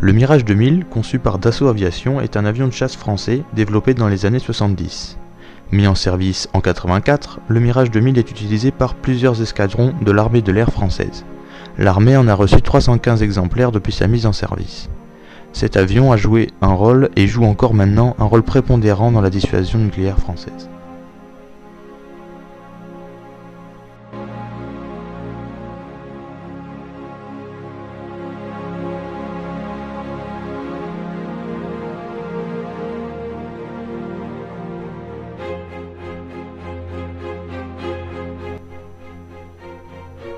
Le Mirage 2000, conçu par Dassault Aviation, est un avion de chasse français développé dans les années 70. Mis en service en 1984, le Mirage 2000 est utilisé par plusieurs escadrons de l'armée de l'air française. L'armée en a reçu 315 exemplaires depuis sa mise en service. Cet avion a joué un rôle et joue encore maintenant un rôle prépondérant dans la dissuasion nucléaire française.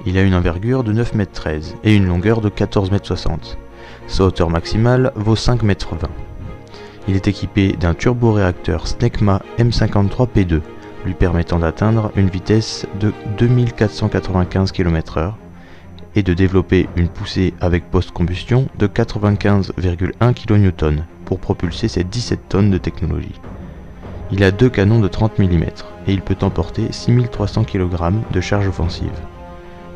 Il a une envergure de 9,13 m et une longueur de 14,60 m. Sa hauteur maximale vaut 5,20 m. Il est équipé d'un turboréacteur Snecma M53P2, lui permettant d'atteindre une vitesse de 2495 km/h et de développer une poussée avec post-combustion de 95,1 kN pour propulser ses 17 tonnes de technologie. Il a deux canons de 30 mm et il peut emporter 6300 kg de charge offensive.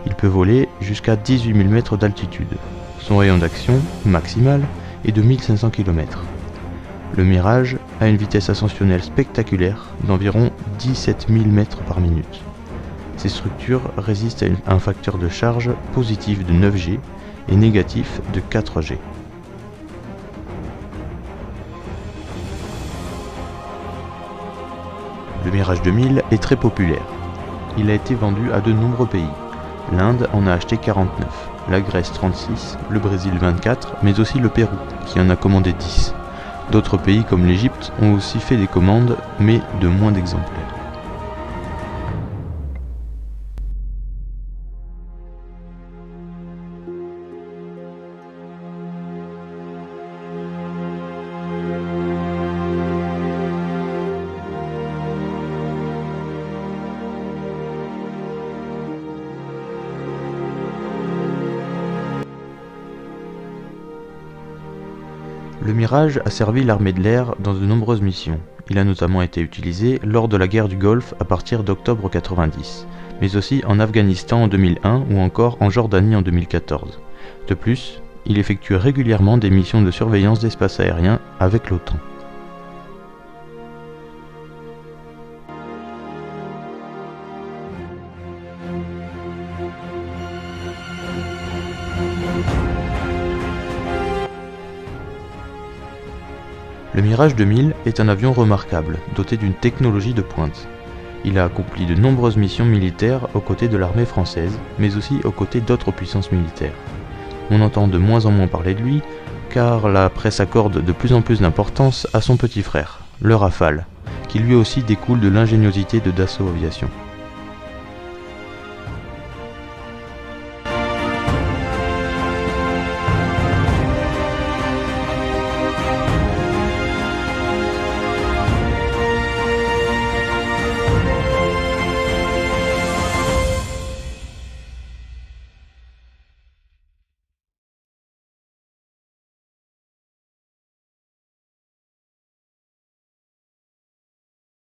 Il peut voler jusqu'à 18 000 mètres d'altitude. Son rayon d'action maximal est de 1500 km. Le Mirage a une vitesse ascensionnelle spectaculaire d'environ 17 000 mètres par minute. Ces structures résistent à un facteur de charge positif de 9G et négatif de 4G. Le Mirage 2000 est très populaire. Il a été vendu à de nombreux pays. L'Inde en a acheté 49, la Grèce 36, le Brésil 24, mais aussi le Pérou, qui en a commandé 10. D'autres pays comme l'Égypte ont aussi fait des commandes, mais de moins d'exemplaires. Le Mirage a servi l'armée de l'air dans de nombreuses missions. Il a notamment été utilisé lors de la guerre du Golfe à partir d'octobre 90, mais aussi en Afghanistan en 2001 ou encore en Jordanie en 2014. De plus, il effectue régulièrement des missions de surveillance d'espace aérien avec l'OTAN. Le Mirage 2000 est un avion remarquable, doté d'une technologie de pointe. Il a accompli de nombreuses missions militaires aux côtés de l'armée française, mais aussi aux côtés d'autres puissances militaires. On entend de moins en moins parler de lui, car la presse accorde de plus en plus d'importance à son petit frère, le Rafale, qui lui aussi découle de l'ingéniosité de Dassault Aviation.